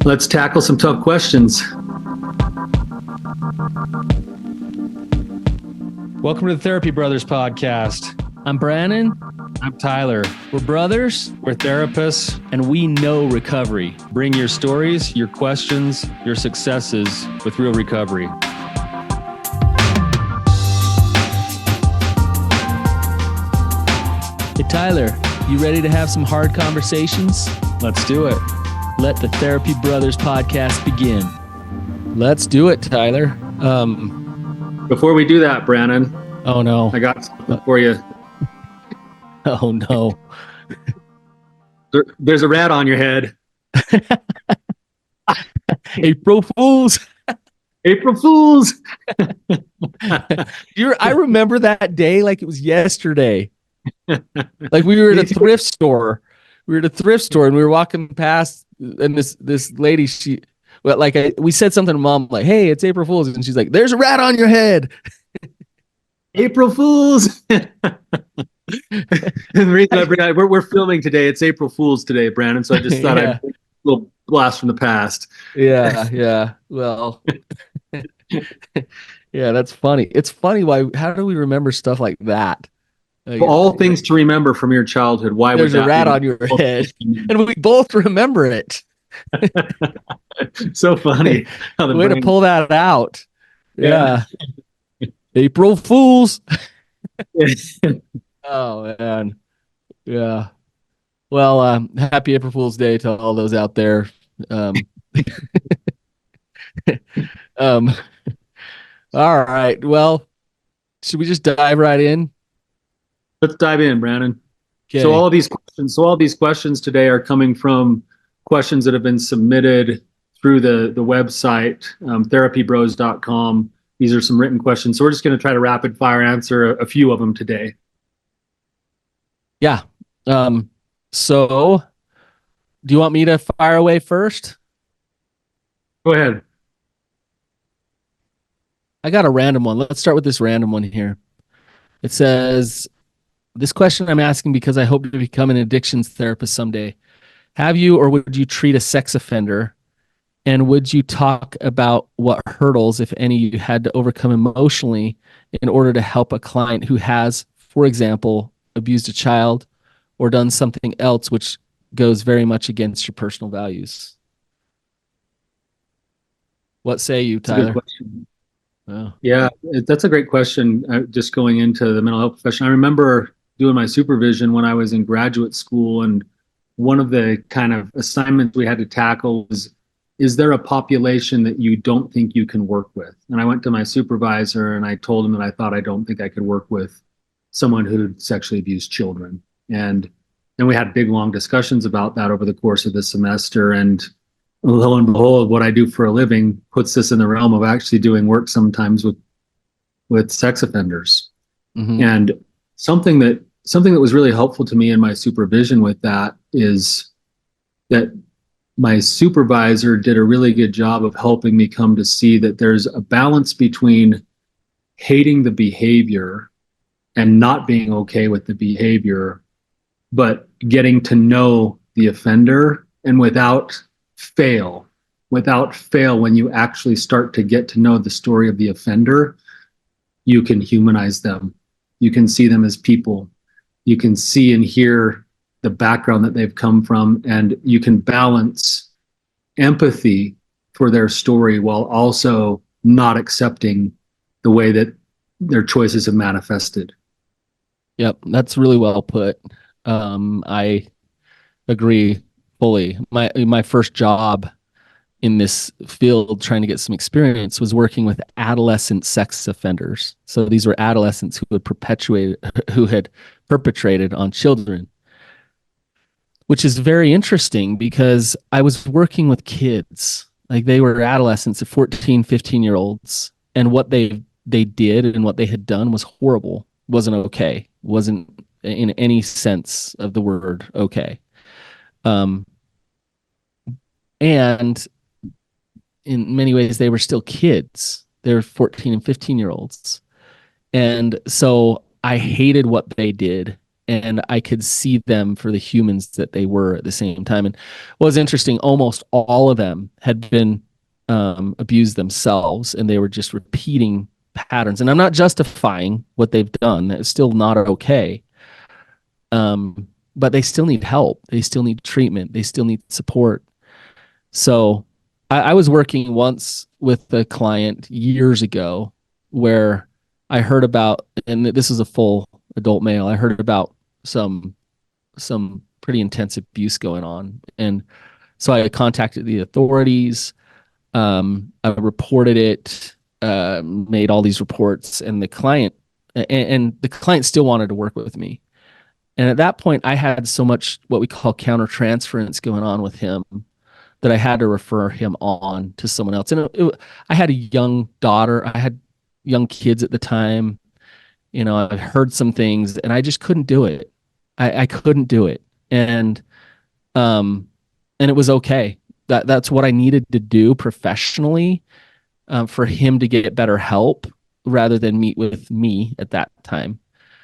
Let's tackle some tough questions. Welcome to the Therapy Brothers podcast. I'm Brannon. I'm Tyler. We're brothers. We're therapists. And we know recovery. Bring your stories, your questions, your successes with real recovery. Hey, Tyler, you ready to have some hard conversations? Let's do it. Let the Therapy Brothers podcast begin. Let's do it, Tyler. Before we do that, Brannon. Oh, no. I got something for you. Oh, no. There's a rat on your head. April Fools. April Fools. I remember that day like it was yesterday. Like we were at a thrift store. And we were walking past, and this lady, we said something to Mom like, "Hey, it's April Fools," and she's like, "There's a rat on your head." April Fools. We're filming today. It's April Fools today, Brandon. So I just thought I'd take a little blast from the past. Yeah. Well, yeah, that's funny. It's funny. How do we remember stuff like that? All things to remember from your childhood. Why there's a rat on your head, and we both remember it. So funny. Way to pull that out. Yeah. April Fools. Oh, man. Yeah. Well, happy April Fool's Day to all those out there. All right. Well, should we just dive right in? Let's dive in, Brannon. Okay. So all these questions today are coming from questions that have been submitted through the website, therapybros.com. These are some written questions. So we're just going to try to rapid fire answer a few of them today. Yeah. So do you want me to fire away first? Go ahead. I got a random one. Let's start with this random one here. It says, this question I'm asking because I hope to become an addictions therapist someday. Have you or would you treat a sex offender? And would you talk about what hurdles, if any, you had to overcome emotionally in order to help a client who has, for example, abused a child or done something else which goes very much against your personal values? What say you, Tyler? Oh. Yeah, that's a great question. Just going into the mental health profession, I remember doing my supervision when I was in graduate school, and one of the kind of assignments we had to tackle was, is there a population that you don't think you can work with? And I went to my supervisor and I told him that I don't think I could work with someone who sexually abused children. And then we had big, long discussions about that over the course of the semester. And lo and behold, what I do for a living puts this in the realm of actually doing work sometimes with sex offenders. Mm-hmm. And something that was really helpful to me in my supervision with that is that my supervisor did a really good job of helping me come to see that there's a balance between hating the behavior and not being okay with the behavior, but getting to know the offender, and without fail, when you actually start to get to know the story of the offender, you can humanize them. You can see them as people. You can see and hear the background that they've come from, and you can balance empathy for their story while also not accepting the way that their choices have manifested. Yep, that's really well put. I agree fully. My first job in this field, trying to get some experience, was working with adolescent sex offenders. So these were adolescents who had perpetrated on children, which is very interesting because I was working with kids. Like, they were adolescents, 14, 15-year-olds, and what they did and what they had done was horrible. Wasn't okay. Wasn't in any sense of the word okay. And in many ways, they were still kids. They were 14 and 15-year-olds. And so I hated what they did. and I could see them for the humans that they were at the same time. And what was interesting, almost all of them had been abused themselves, and they were just repeating patterns. And I'm not justifying what they've done. It's still not okay. But they still need help. They still need treatment. They still need support. So I was working once with a client years ago where I heard about, and this is a full adult male, I heard about some pretty intense abuse going on. And so I contacted the authorities. I reported it, made all these reports, and the client still wanted to work with me. And at that point, I had so much what we call countertransference going on with him that I had to refer him on to someone else. And I had a young daughter. I had young kids at the time. I heard some things, and I just couldn't do it. I couldn't do it. And it was okay. That's what I needed to do professionally for him to get better help rather than meet with me at that time.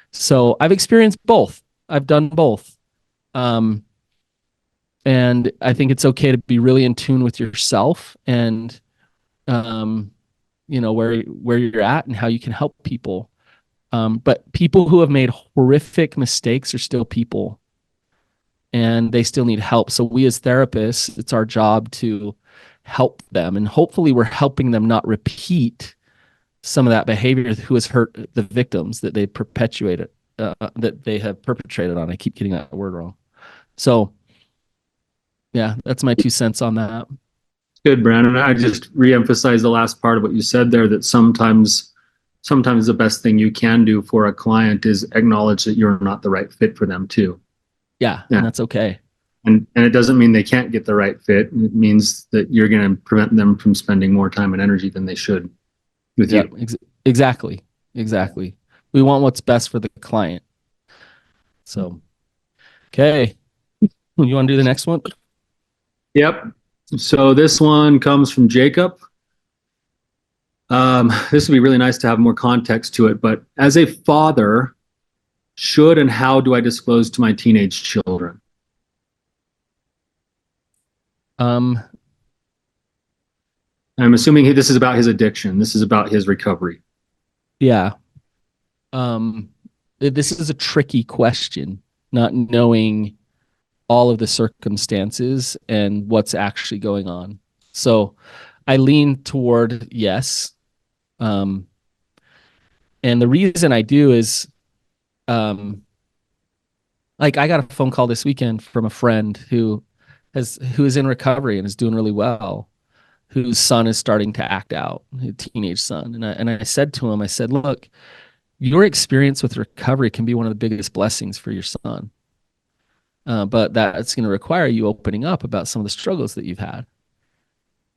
So I've experienced both. I've done both. And I think it's okay to be really in tune with yourself and, where you're at and how you can help people. But people who have made horrific mistakes are still people, and they still need help. So we as therapists, it's our job to help them. And hopefully we're helping them not repeat some of that behavior who has hurt the victims that they perpetuated, that they have perpetrated on. I keep getting that word wrong. So yeah, that's my 2 cents on that. Good, Brannon. I just reemphasize the last part of what you said there, that sometimes the best thing you can do for a client is acknowledge that you're not the right fit for them too. Yeah. And that's okay. And it doesn't mean they can't get the right fit. It means that you're going to prevent them from spending more time and energy than they should with you. Exactly. We want what's best for the client. So, okay. You want to do the next one? Yep. So this one comes from Jacob. This would be really nice to have more context to it, but as a father, should and how do I disclose to my teenage children? I'm assuming this is about his addiction. This is about his recovery. Yeah. This is a tricky question, not knowing all of the circumstances and what's actually going on. So I lean toward yes. And the reason I do is, I got a phone call this weekend from a friend who is in recovery and is doing really well, whose son is starting to act out, a teenage son. And I said to him, look, your experience with recovery can be one of the biggest blessings for your son. But that's going to require you opening up about some of the struggles that you've had.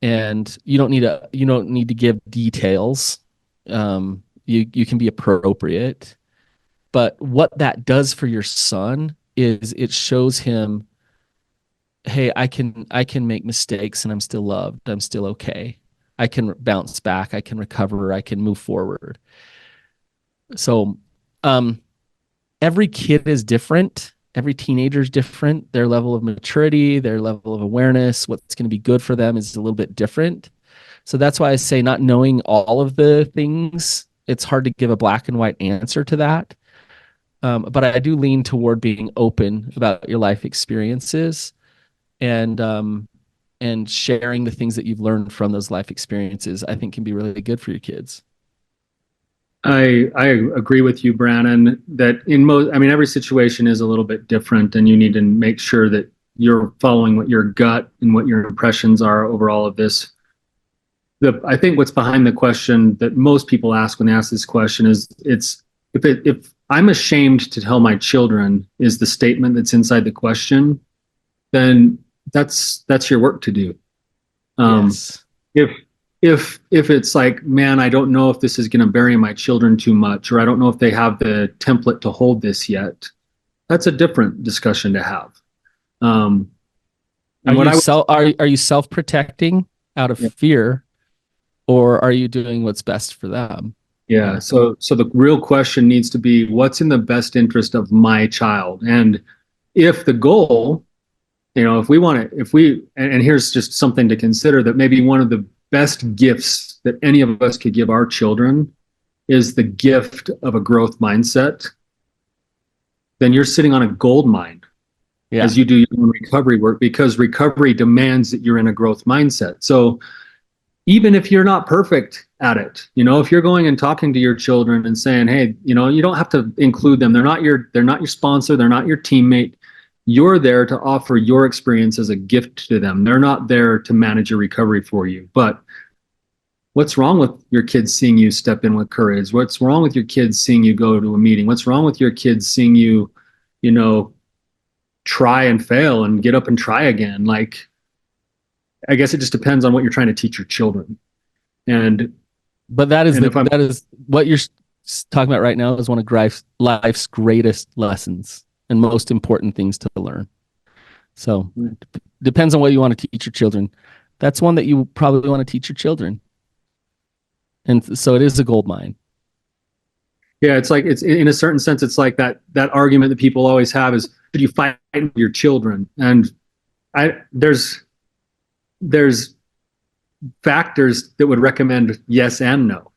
And you don't need to give details. You can be appropriate. But what that does for your son is it shows him, hey, I can make mistakes and I'm still loved. I'm still okay. I can bounce back. I can recover. I can move forward. So every kid is different. Every teenager is different. Their level of maturity, their level of awareness, what's going to be good for them is a little bit different. So that's why I say, not knowing all of the things, it's hard to give a black and white answer to that. But I do lean toward being open about your life experiences and sharing the things that you've learned from those life experiences, I think can be really good for your kids. I agree with you, Brannon, that every situation is a little bit different, and you need to make sure that you're following what your gut and what your impressions are over all of this. I think what's behind the question that most people ask when they ask this question is, if I'm ashamed to tell my children is the statement that's inside the question, then that's your work to do. Yes. If it's like, man, I don't know if this is going to bury my children too much, or I don't know if they have the template to hold this yet, that's a different discussion to have. Are you self-protecting out of fear, or are you doing what's best for them? Yeah. So the real question needs to be, what's in the best interest of my child? And if the goal, if we want to, and here's just something to consider, that maybe one of the best gifts that any of us could give our children is the gift of a growth mindset, then you're sitting on a gold mine as you do your own recovery work, because recovery demands that you're in a growth mindset. So even if you're not perfect at it, if you're going and talking to your children and saying, hey, you don't have to include them. They're not your sponsor. They're not your teammate. You're there to offer your experience as a gift to them. They're not there to manage your recovery for you. But what's wrong with your kids seeing you step in with courage? What's wrong with your kids seeing you go to a meeting? What's wrong with your kids seeing you, try and fail and get up and try again? Like, I guess it just depends on what you're trying to teach your children. But that is what you're talking about right now is one of life's greatest lessons and most important things to learn. So depends on what you want to teach your children. That's one that you probably want to teach your children. And so it is a gold mine. Yeah, it's in a certain sense, it's like that argument that people always have is, should you fight with your children? And there's factors that would recommend yes and no,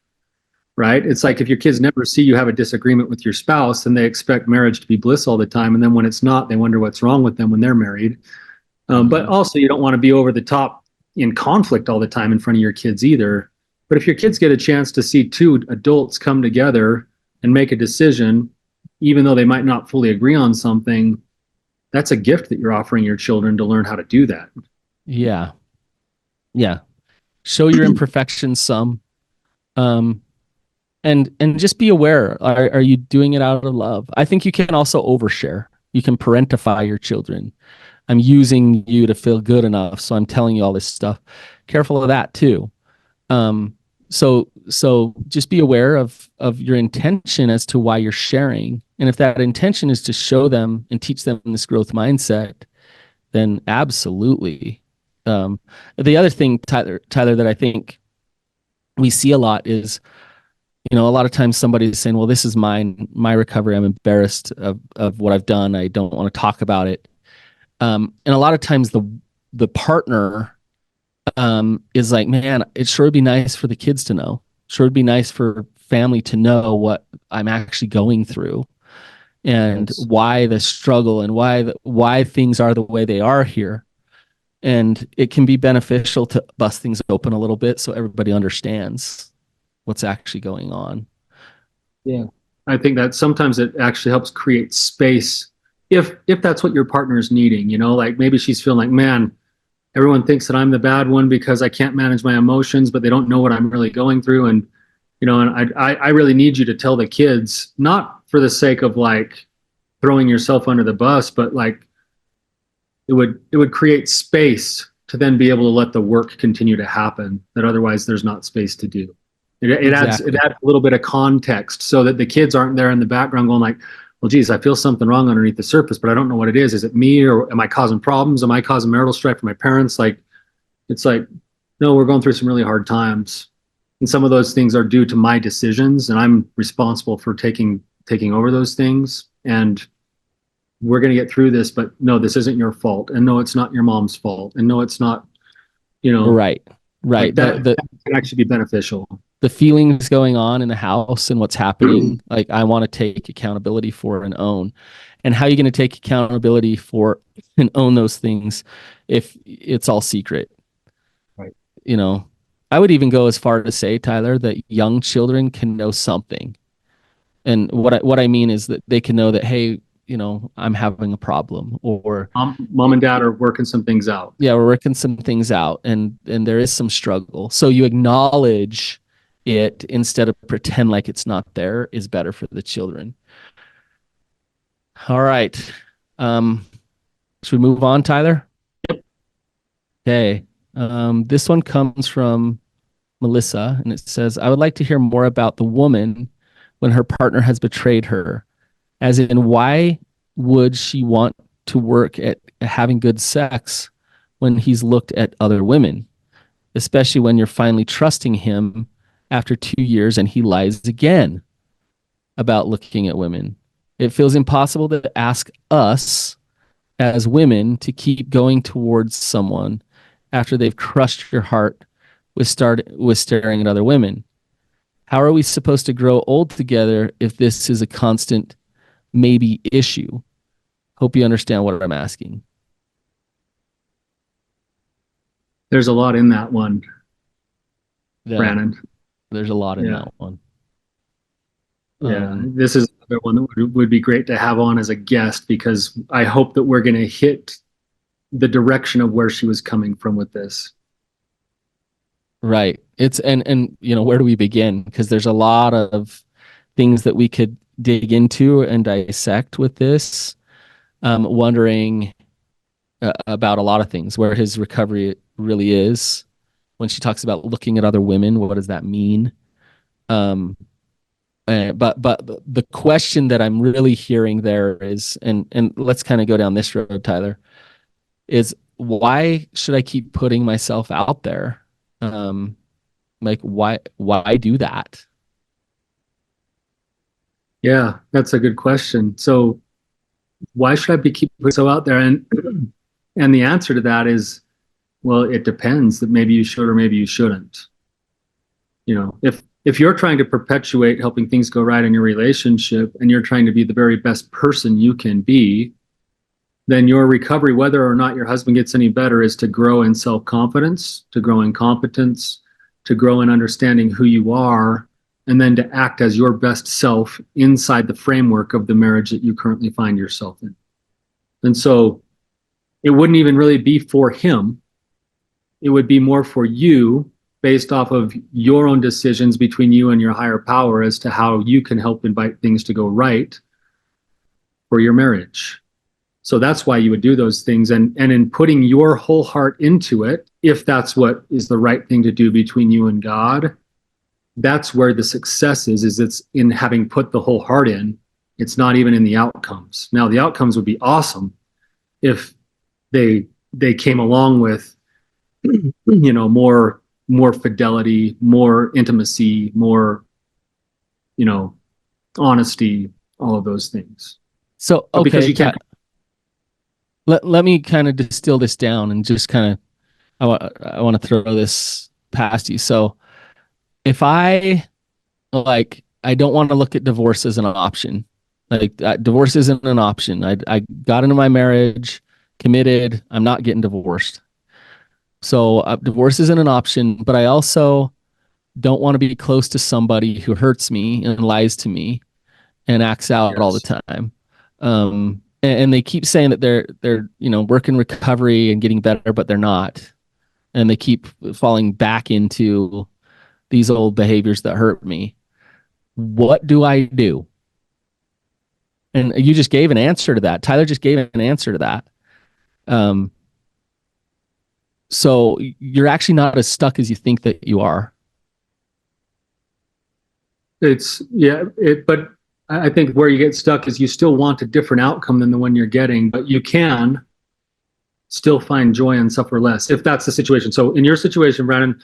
right? It's like if your kids never see you have a disagreement with your spouse, and they expect marriage to be bliss all the time, and then when it's not, they wonder what's wrong with them when they're married. But also, you don't want to be over the top in conflict all the time in front of your kids either. But if your kids get a chance to see two adults come together and make a decision, even though they might not fully agree on something, that's a gift that you're offering your children to learn how to do that. Yeah. Show your imperfections some, and just be aware. Are you doing it out of love? I think you can also overshare. You can parentify your children. I'm using you to feel good enough, so I'm telling you all this stuff. Careful of that too. So just be aware of your intention as to why you're sharing. And if that intention is to show them and teach them this growth mindset, then absolutely. The other thing, Tyler, that I think we see a lot is, a lot of times somebody is saying, well, this is my recovery. I'm embarrassed of what I've done. I don't want to talk about it. And a lot of times the partner is like, man, it sure would be nice for the kids to know. Sure would be nice for family to know what I'm actually going through, and why the struggle, and why things are the way they are here. And it can be beneficial to bust things open a little bit so everybody understands what's actually going on. Yeah. I think that sometimes it actually helps create space if that's what your partner is needing, like maybe she's feeling like, man, everyone thinks that I'm the bad one because I can't manage my emotions, but they don't know what I'm really going through. And, and I really need you to tell the kids, not for the sake of like throwing yourself under the bus, but like it would create space to then be able to let the work continue to happen that otherwise there's not space to do. It adds a little bit of context so that the kids aren't there in the background going like, well, geez, I feel something wrong underneath the surface, but I don't know what it is. Is it me, or am I causing problems? Am I causing marital strife for my parents? Like, it's like, no, we're going through some really hard times. And some of those things are due to my decisions, and I'm responsible for taking over those things. And we're going to get through this, but no, this isn't your fault. And no, it's not your mom's fault. And no, it's not, Right. Like that can actually be beneficial. The feelings going on in the house and what's happening, like I want to take accountability for and own. And how are you going to take accountability for and own those things if it's all secret? Right. I would even go as far to say, Tyler, that young children can know something. And what I mean is that they can know that, hey, I'm having a problem, or mom and dad are working some things out. Yeah, we're working some things out, and there is some struggle. So you acknowledge it instead of pretend like it's not there is better for the children. All right. Should we move on, Tyler? Yep. Okay. This one comes from Melissa, and it says, I would like to hear more about the woman when her partner has betrayed her. As in, why would she want to work at having good sex when he's looked at other women, especially when you're finally trusting him after 2 years and he lies again about looking at women. It feels impossible to ask us as women to keep going towards someone after they've crushed your heart with staring at other women. How are we supposed to grow old together if this is a constant maybe issue? Hope you understand what I'm asking. There's a lot in that one, Yeah, Brannon. there's a lot in Yeah. that one. Yeah, this is another one that would be great to have on as a guest, because I hope that we're going to hit the direction of where she was coming from with this. Right. It's and where do we begin? Because there's a lot of things that we could dig into and dissect with this. Wondering about a lot of things, where his recovery really is. When she talks about looking at other women, what does that mean? But the question that I'm really hearing there is, and let's kind of go down this road, Tyler, is why should I keep putting myself out there? Like why do that? Yeah, that's a good question. So why should I be keep putting so out there? And the answer to that is, well, it depends. That maybe you should or maybe you shouldn't. If you're trying to perpetuate helping things go right in your relationship, and you're trying to be the very best person you can be, then your recovery, whether or not your husband gets any better, is to grow in self-confidence, to grow in competence, to grow in understanding who you are, and then to act as your best self inside the framework of the marriage that you currently find yourself in. And so it wouldn't even really be for him. It would be more for you, based off of your own decisions between you and your higher power, as to how you can help invite things to go right for your marriage. So that's why you would do those things. And in putting your whole heart into it, if that's what is the right thing to do between you and God, that's where the success is it's in having put the whole heart in. It's not even in the outcomes. Now, the outcomes would be awesome if they came along with, more fidelity, more intimacy, more, honesty, all of those things. So, But because okay, you can't. let me kind of distill this down and just kind of, I want to throw this past you. So if I don't want to look at divorce as an option. Like divorce isn't an option. I got into my marriage, committed. I'm not getting divorced. So divorce isn't an option, but I also don't want to be close to somebody who hurts me and lies to me and acts out all the time. And they keep saying that they're working recovery and getting better, but they're not. And they keep falling back into these old behaviors that hurt me. What do I do? And you just gave an answer to that. Tyler just gave an answer to that. So you're actually not as stuck as you think that you are. But I think where you get stuck is you still want a different outcome than the one you're getting, but you can still find joy and suffer less if that's the situation. So in your situation, Brannon,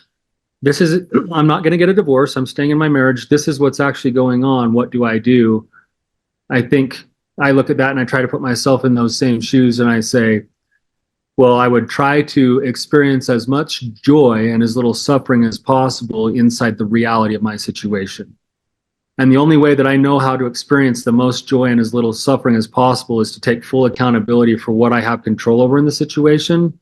I'm not going to get a divorce. I'm staying in my marriage. This is what's actually going on. What do I do? I think I look at that and I try to put myself in those same shoes, and I say, well, I would try to experience as much joy and as little suffering as possible inside the reality of my situation. And the only way that I know how to experience the most joy and as little suffering as possible is to take full accountability for what I have control over in the situation,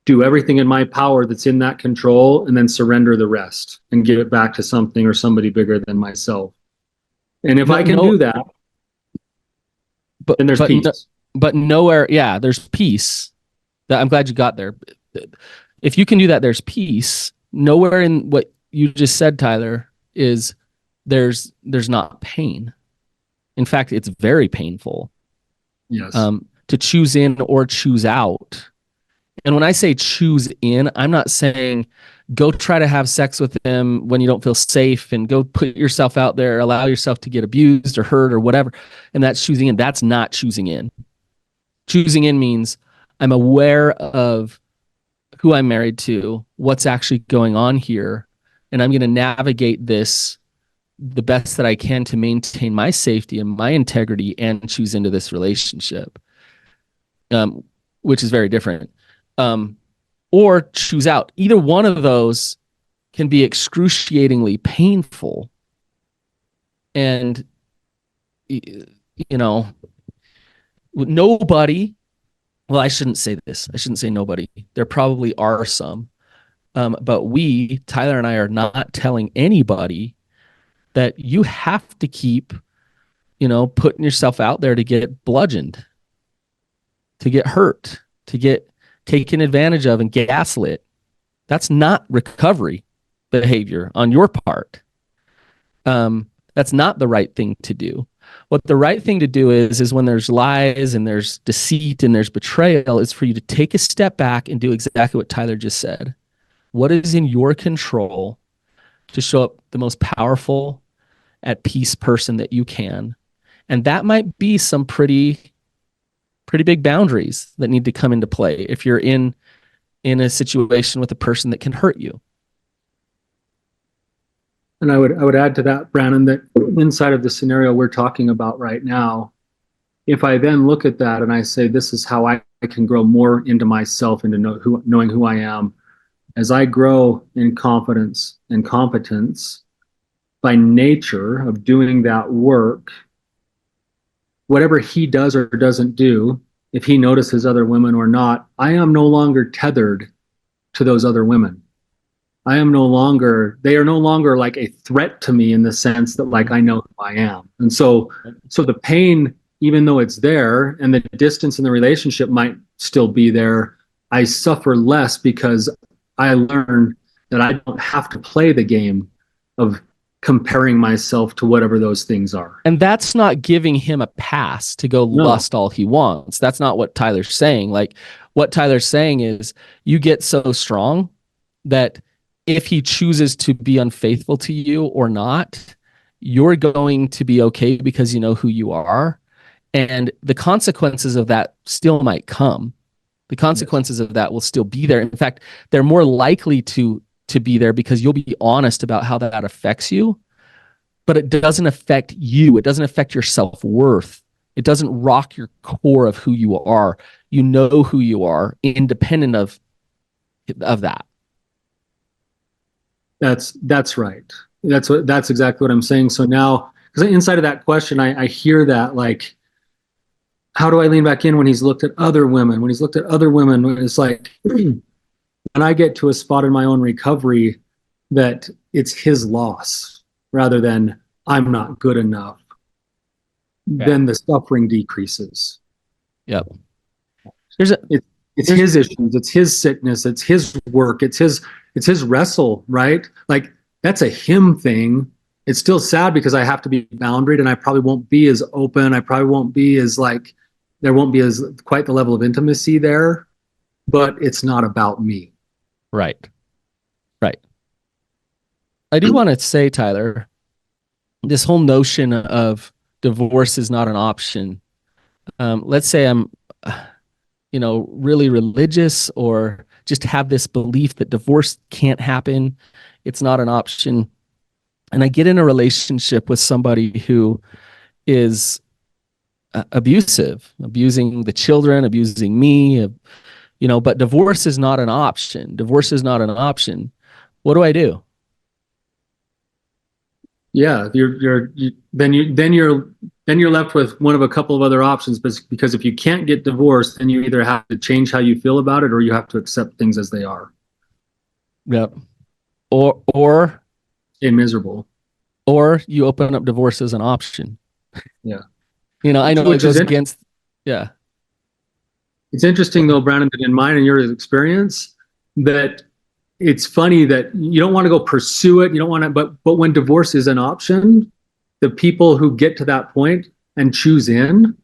do everything in my power that's in that control, and then surrender the rest and give it back to something or somebody bigger than myself. And if I can do that, then there's peace. But nowhere, there's peace. I'm glad you got there. If you can do that, there's peace. Nowhere in what you just said, Tyler, is there's not pain. In fact, it's very painful. Yes. To choose in or choose out. And when I say choose in, I'm not saying go try to have sex with them when you don't feel safe and go put yourself out there, allow yourself to get abused or hurt or whatever. And that's choosing in. That's not choosing in. Choosing in means I'm aware of who I'm married to, what's actually going on here, and I'm going to navigate this the best that I can to maintain my safety and my integrity and choose into this relationship, which is very different. Or choose out. Either one of those can be excruciatingly painful. And, nobody, well, I shouldn't say this. I shouldn't say nobody. There probably are some. But Tyler and I, are not telling anybody that you have to keep, putting yourself out there to get bludgeoned, to get hurt, to get taken advantage of and gaslit. That's not recovery behavior on your part. That's not the right thing to do. What the right thing to do is when there's lies and there's deceit and there's betrayal, is for you to take a step back and do exactly what Tyler just said. What is in your control to show up the most powerful, at peace person that you can? And that might be some pretty big boundaries that need to come into play if you're in a situation with a person that can hurt you. And I would add to that, Brannon, that inside of the scenario we're talking about right now, if I then look at that and I say, this is how I can grow more into myself, into knowing who I am, as I grow in confidence and competence, by nature of doing that work, whatever he does or doesn't do, if he notices other women or not, I am no longer tethered to those other women. They are no longer like a threat to me in the sense that like I know who I am. And so the pain, even though it's there and the distance in the relationship might still be there, I suffer less because I learned that I don't have to play the game of comparing myself to whatever those things are. And that's not giving him a pass to go lust all he wants. That's not what Tyler's saying. Like, what Tyler's saying is you get so strong that if he chooses to be unfaithful to you or not, you're going to be okay because you know who you are. And the consequences of that still might come. The consequences of that will still be there. In fact, they're more likely to be there because you'll be honest about how that affects you, but it doesn't affect you. It doesn't affect your self-worth. It doesn't rock your core of who you are. You know who you are, independent of that. That's right. That's exactly what I'm saying. So now, because inside of that question, I hear that, like, how do I lean back in when he's looked at other women? When he's looked at other women, it's like, when I get to a spot in my own recovery that it's his loss rather than I'm not good enough, then the suffering decreases. Yep. It's his issues, it's his sickness, it's his work, it's his wrestle, right? Like, that's a him thing. It's still sad because I have to be boundaried and I probably won't be as open. I probably won't be as like, there won't be as quite the level of intimacy there, but it's not about me. Right. I do want to say, Tyler, this whole notion of divorce is not an option. Let's say I'm, really religious, or just have this belief that divorce can't happen. It's not an option. And I get in a relationship with somebody who is abusing the children, abusing me, but divorce is not an option. What do I do? Yeah, then you're left with one of a couple of other options, because if you can't get divorced, then you either have to change how you feel about it, or you have to accept things as they are. Yep. Or stay miserable. Or you open up divorce as an option. Yeah. I know it goes against. Yeah. It's interesting though, Brannon, that in mine and your experience, that it's funny that you don't want to go pursue it. You don't want to, but when divorce is an option, the people who get to that point and choose in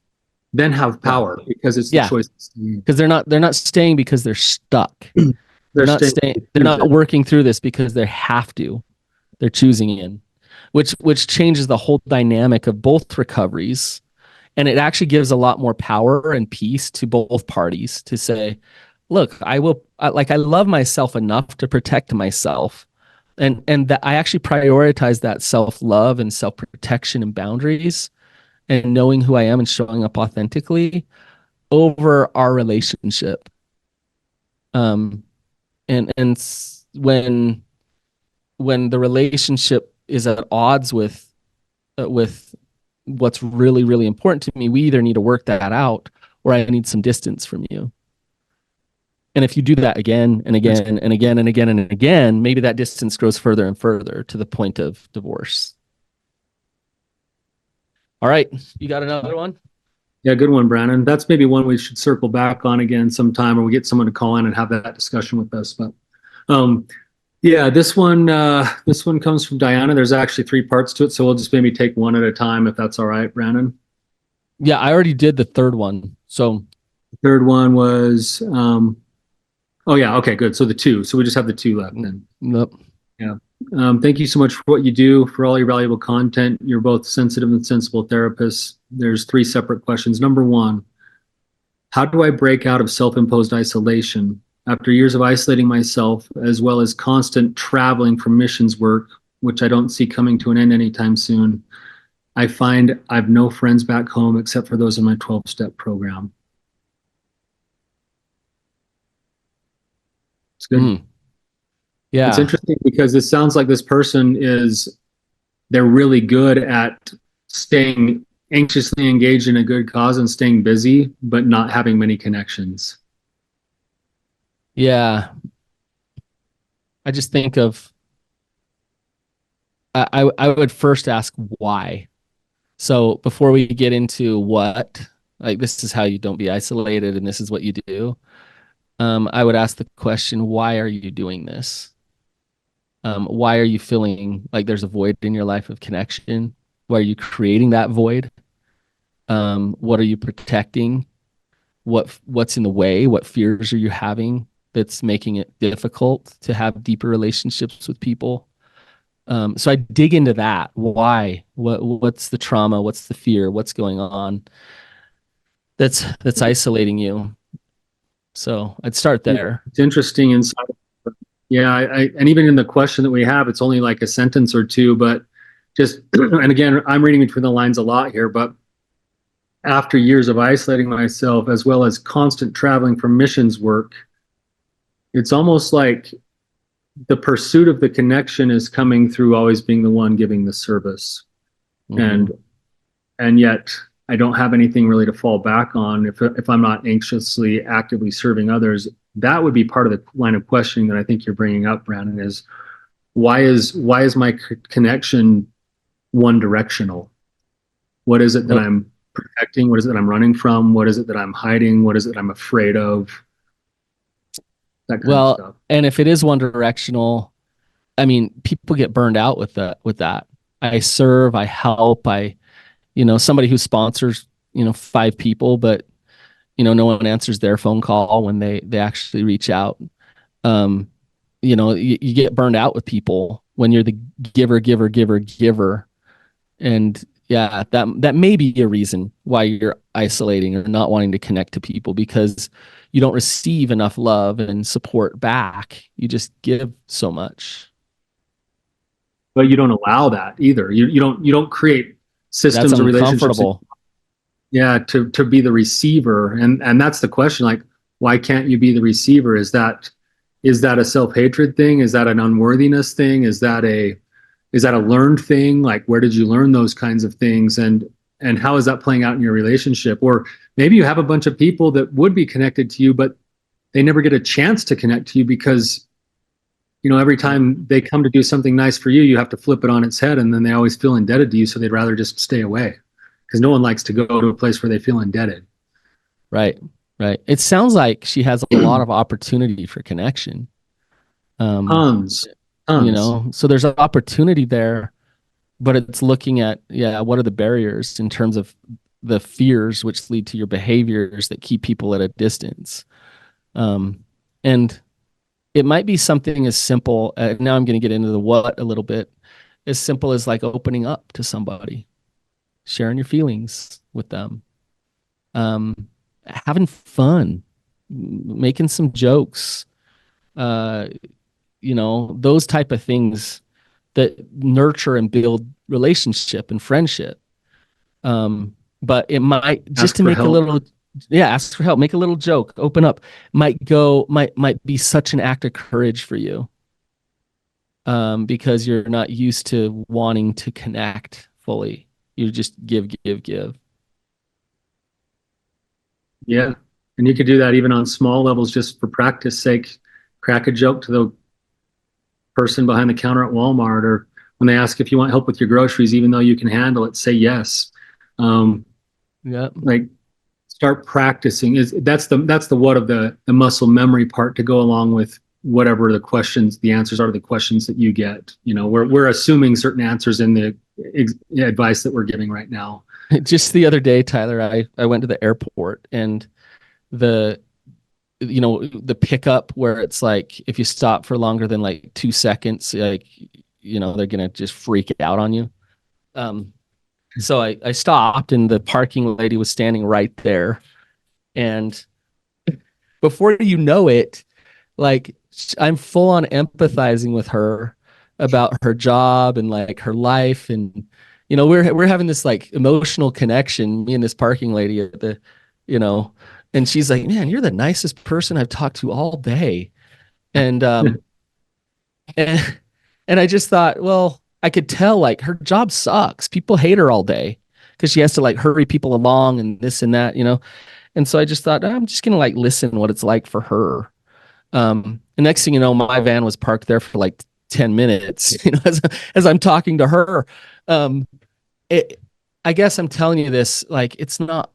then have power, because it's the choice. Because they're not staying because they're stuck. They're not staying. They're not working through this because they have to. They're choosing in, which changes the whole dynamic of both recoveries. And it actually gives a lot more power and peace to both parties to say, look, I love myself enough to protect myself, and that I actually prioritize that self-love and self-protection and boundaries and knowing who I am and showing up authentically over our relationship. When the relationship is at odds with what's really, really important to me, we either need to work that out or I need some distance from you. And if you do that again and again and again and again and again, maybe that distance grows further and further to the point of divorce. All right. You got another one? Yeah, good one, Brannon. That's maybe one we should circle back on again sometime, or we get someone to call in and have that discussion with us. But yeah, this one comes from Diana. There's actually 3 parts to it, so we'll just maybe take one at a time if that's all right, Brannon. Yeah, I already did the third one. So the third one was oh yeah, okay, good. So the 2. So we just have the 2 left then. Nope. Yeah. Thank you so much for what you do, for all your valuable content. You're both sensitive and sensible therapists. There's 3 separate questions. Number 1, how do I break out of self-imposed isolation? After years of isolating myself, as well as constant traveling for missions work, which I don't see coming to an end anytime soon, I find I've no friends back home except for those in my 12-step program. It's good. Yeah. It's interesting because it sounds like this person they're really good at staying anxiously engaged in a good cause and staying busy, but not having many connections. Yeah. I just think of, I would first ask why. So before we get into what, like, this is how you don't be isolated and this is what you do, I would ask the question, why are you doing this? Why are you feeling like there's a void in your life of connection? Why are you creating that void? What are you protecting? What's in the way? What fears are you having that's making it difficult to have deeper relationships with people? So I dig into that. Why? What's the trauma? What's the fear? What's going on that's isolating you? So I'd start there. Yeah, it's interesting inside. Yeah, and even in the question that we have, it's only like a sentence or 2, but just, and again, I'm reading between the lines a lot here, but after years of isolating myself, as well as constant traveling for missions work, it's almost like the pursuit of the connection is coming through always being the one giving the service. Mm-hmm. And yet I don't have anything really to fall back on if I'm not anxiously actively serving others. That would be part of the line of questioning that I think you're bringing up, Brannon, is why is my connection one directional? What is it that I'm protecting? What is it that I'm running from? What is it that I'm hiding? What is it that I'm afraid of? That kind of stuff. And if it is one directional, I mean, people get burned out with that. I serve, I help, somebody who sponsors, 5 people, but no one answers their phone call when they actually reach out. You get burned out with people when you're the giver. And yeah, that may be a reason why you're isolating or not wanting to connect to people, because you don't receive enough love and support back. You just give so much. But you don't allow that either. You don't create systems or relationships. Yeah, to be the receiver, and that's the question. Like, why can't you be the receiver? Is that a self-hatred thing? Is that an unworthiness thing? Is that a learned thing? Like, where did you learn those kinds of things? And how is that playing out in your relationship? Or maybe you have a bunch of people that would be connected to you, but they never get a chance to connect to you because, every time they come to do something nice for you, you have to flip it on its head, and then they always feel indebted to you, so they'd rather just stay away. Because no one likes to go to a place where they feel indebted. Right. It sounds like she has a lot of opportunity for connection. Tons. So there's an opportunity there, but it's looking at, what are the barriers in terms of the fears which lead to your behaviors that keep people at a distance. And it might be something as simple, now I'm going to get into the what a little bit, as simple as like opening up to somebody, sharing your feelings with them, having fun, making some jokes, those type of things that nurture and build relationship and friendship. But it might just Ask to for make a help. little, ask for help, make a little joke, open up, might be such an act of courage for you. Because you're not used to wanting to connect fully. You just give. Yeah. And you could do that even on small levels, just for practice sake. Crack a joke to the person behind the counter at Walmart, or when they ask if you want help with your groceries, even though you can handle it, say yes. Like, start practicing. That's the what of the muscle memory part to go along with whatever the answers are to the questions that you get. We're assuming certain answers in the advice that we're giving right now. Just the other day, Tyler, I went to the airport, and the pickup where it's like, if you stop for longer than like 2 seconds, like, they're going to just freak out on you. So I stopped, and the parking lady was standing right there. And before you know it, like, I'm full on empathizing with her about her job and like her life. And, we're having this like emotional connection, me and this parking lady at the, and she's like, man, you're the nicest person I've talked to all day. And, and I just thought, well, I could tell like her job sucks. People hate her all day because she has to like hurry people along and this and that, And so I just thought, I'm just going to like listen what it's like for her. The next thing you know, my van was parked there for like 10 minutes, as I'm talking to her. I guess I'm telling you this, like, it's not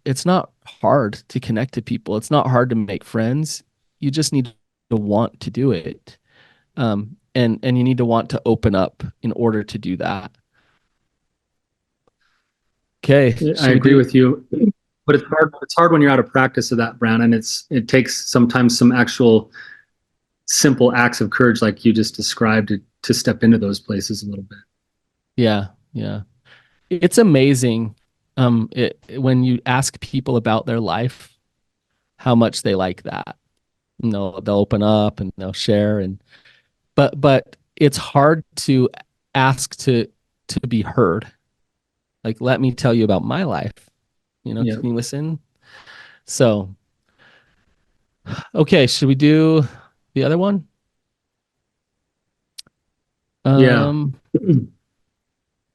hard to connect to people. It's not hard to make friends. You just need to want to do it. And you need to want to open up in order to do that. Okay. I agree with you, but it's hard when you're out of practice of that, Brannon. It takes sometimes some actual simple acts of courage, like you just described, to step into those places a little bit. Yeah. It's amazing when you ask people about their life, how much they like that. They'll open up and they'll share, but it's hard to ask to be heard. Like, let me tell you about my life. Can you listen? So, okay, should we do the other one? Yeah.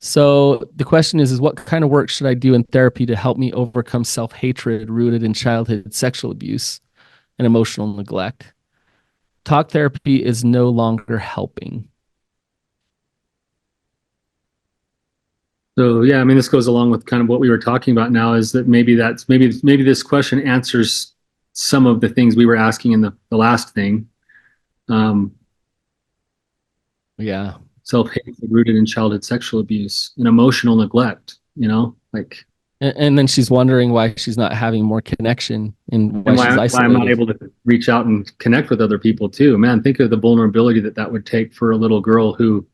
So the question is what kind of work should I do in therapy to help me overcome self-hatred rooted in childhood sexual abuse and emotional neglect? Talk therapy is no longer helping. So yeah, I mean, this goes along with kind of what we were talking about now, is that maybe this question answers some of the things we were asking in the last thing. Yeah. Self-hatred rooted in childhood sexual abuse and emotional neglect, like. And then she's wondering why she's not having more connection and why she's isolated. Why I'm not able to reach out and connect with other people too. Man, think of the vulnerability that would take for a little girl who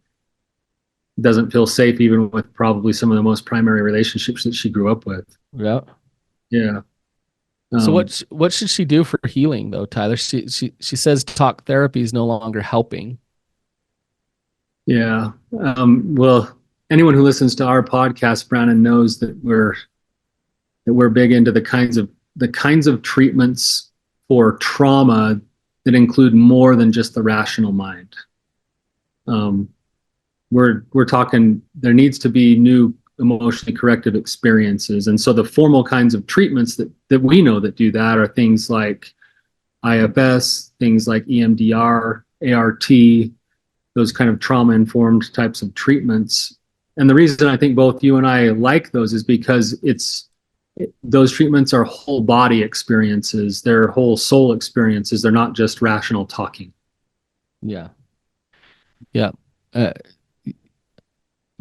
doesn't feel safe, even with probably some of the most primary relationships that she grew up with. Yeah. Yeah. So what should she do for healing though, Tyler? She says talk therapy is no longer helping. Yeah. Well, anyone who listens to our podcast, Brannon, knows that we're big into the kinds of treatments for trauma that include more than just the rational mind. We're talking, there needs to be new emotionally corrective experiences. And so the formal kinds of treatments that we know that do that are things like IFS, things like EMDR, ART, those kind of trauma-informed types of treatments. And the reason I think both you and I like those is because those treatments are whole body experiences. They're whole soul experiences. They're not just rational talking. Yeah. Yeah.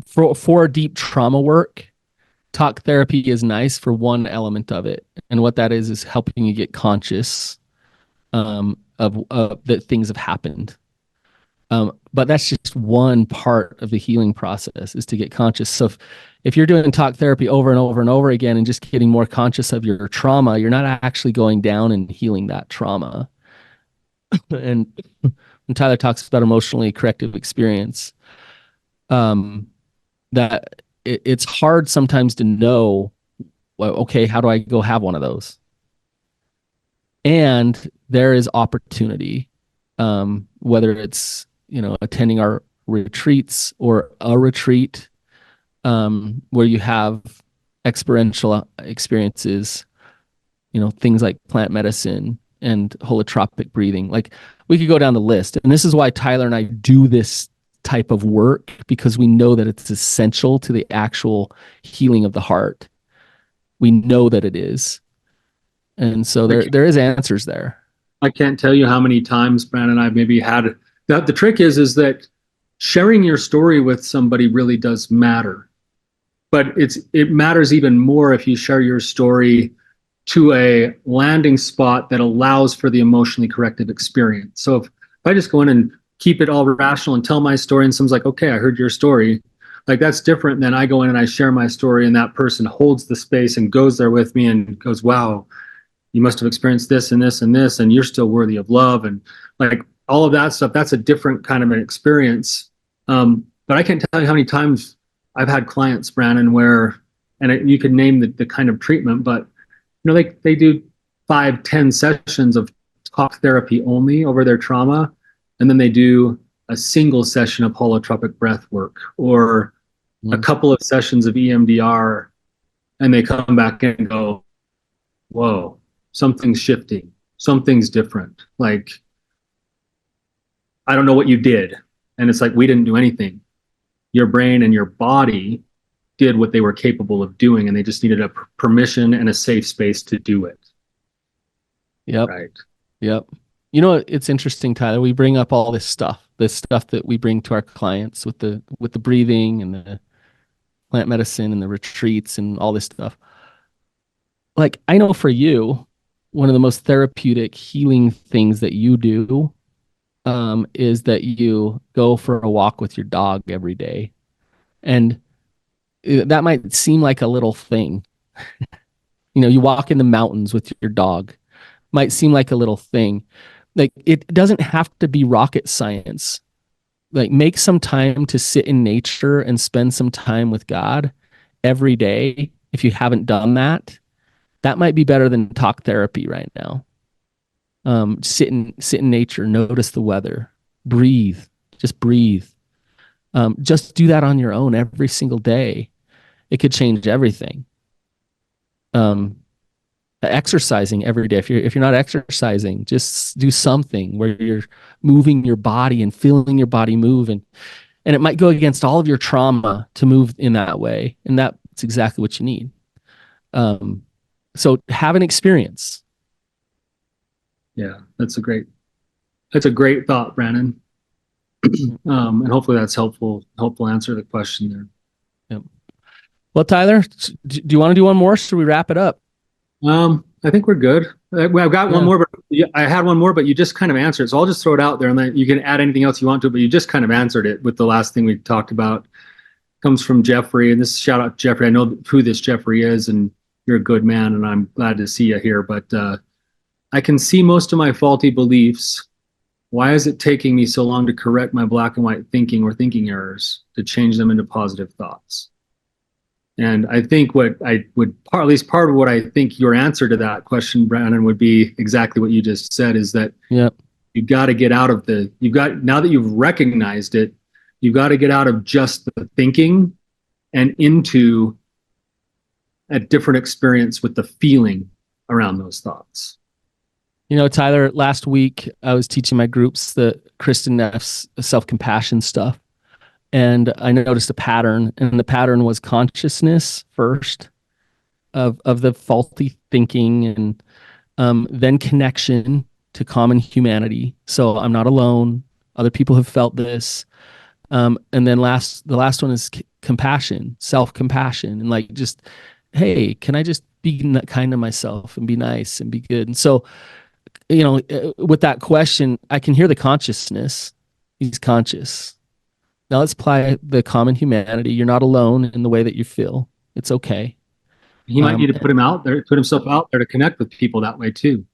For deep trauma work, talk therapy is nice for one element of it. And what that is helping you get conscious of that things have happened. But that's just one part of the healing process, is to get conscious. So if you're doing talk therapy over and over and over again and just getting more conscious of your trauma, you're not actually going down and healing that trauma. And and Tyler talks about emotionally corrective experience, that it's hard sometimes to know, well, okay, how do I go have one of those? And there is opportunity, whether it's, attending our retreats or a retreat, where you have experiential experiences, things like plant medicine and holotropic breathing. Like, we could go down the list. And this is why Tyler and I do this type of work, because we know that it's essential to the actual healing of the heart. We know that it is. And so there is answers there. I can't tell you how many times Brannon and I've maybe had the trick is that sharing your story with somebody really does matter. But it matters even more if you share your story to a landing spot that allows for the emotionally corrective experience. So if I just go in and keep it all rational and tell my story, and someone's like, okay, I heard your story, like, that's different than I go in and I share my story and that person holds the space and goes there with me and goes, wow, you must have experienced this and this and this, and you're still worthy of love. And like all of that stuff, that's a different kind of an experience. But I can't tell you how many times I've had clients, Brannon, where, and you could name the kind of treatment, but they do 5-10 sessions of talk therapy only over their trauma. And then they do a single session of holotropic breath work or a couple of sessions of EMDR. And they come back and go, whoa, something's shifting. Something's different. Like, I don't know what you did. And it's like, we didn't do anything. Your brain and your body did what they were capable of doing, and they just needed a permission and a safe space to do it. Yep. Right. Yep. It's interesting, Tyler. We bring up all this stuff that we bring to our clients with the breathing and the plant medicine and the retreats and all this stuff. Like, I know for you, one of the most therapeutic healing things that you do is that you go for a walk with your dog every day. And that might seem like a little thing. You walk in the mountains with your dog. Might seem like a little thing. Like, it doesn't have to be rocket science. Like, make some time to sit in nature and spend some time with God every day. If you haven't done that, that might be better than talk therapy right now. Sit in nature, notice the weather, breathe, just breathe. Just do that on your own every single day. It could change everything. Exercising every day. If you're not exercising, just do something where you're moving your body and feeling your body move, and it might go against all of your trauma to move in that way, and that's exactly what you need. So have an experience. Yeah, that's a great thought, Brannon. And hopefully that's helpful answer to the question there. Yep. Well, Tyler, do you want to do one more? Should we wrap it up? I think we're good. I've got one more, but I had one more, but you just kind of answered it. So I'll just throw it out there, and then you can add anything else you want to it, but you just kind of answered it with the last thing we talked about. Comes from Jeffrey, and this shout out to Jeffrey. I know who this Jeffrey is, and you're a good man, and I'm glad to see you here. But I can see most of my faulty beliefs. Why is it taking me so long to correct my black and white thinking or thinking errors to change them into positive thoughts? And I think what I would, at least part of what I think your answer to that question, Brannon, would be exactly what you just said, is that you got to get out of now that you've recognized it, you got to get out of just the thinking and into a different experience with the feeling around those thoughts. Tyler, last week I was teaching my groups the Kristen Neff's self-compassion stuff. And I noticed a pattern, and the pattern was consciousness first of the faulty thinking, and then connection to common humanity. So I'm not alone. Other people have felt this. And then the last one is compassion, self-compassion, and like, just, hey, can I just be kind to myself and be nice and be good? And so, with that question, I can hear the consciousness. He's conscious. Now let's apply the common humanity. You're not alone in the way that you feel. It's okay. He might need to put himself out there to connect with people that way too.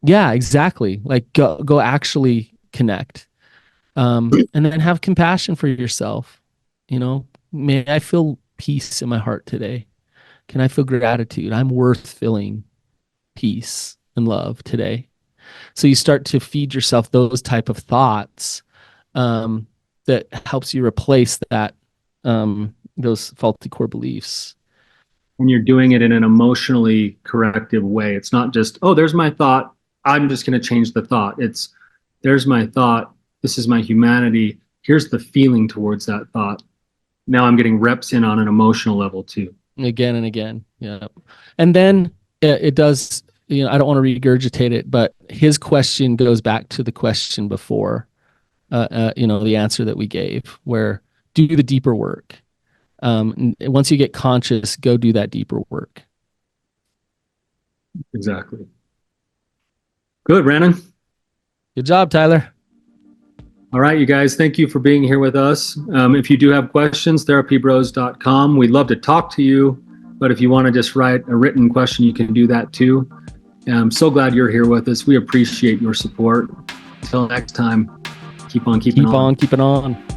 Yeah, exactly. Like go actually connect. And then have compassion for yourself. May I feel peace in my heart today? Can I feel gratitude? I'm worth feeling peace and love today. So you start to feed yourself those type of thoughts that helps you replace that those faulty core beliefs. And you're doing it in an emotionally corrective way. It's not just, oh, there's my thought, I'm just going to change the thought. It's, there's my thought, this is my humanity, here's the feeling towards that thought. Now I'm getting reps in on an emotional level too. Again and again. Yeah. And then it does, I don't want to regurgitate it, but his question goes back to the question before, the answer that we gave, where do the deeper work. Once you get conscious, go do that deeper work. Exactly. Good, Brannon. Good job, Tyler. All right, you guys, thank you for being here with us. If you do have questions, therapybros.com. We'd love to talk to you, but if you want to just write a written question, you can do that too. I'm so glad you're here with us. We appreciate your support. Until next time, keep on keeping on. Keep on keeping on.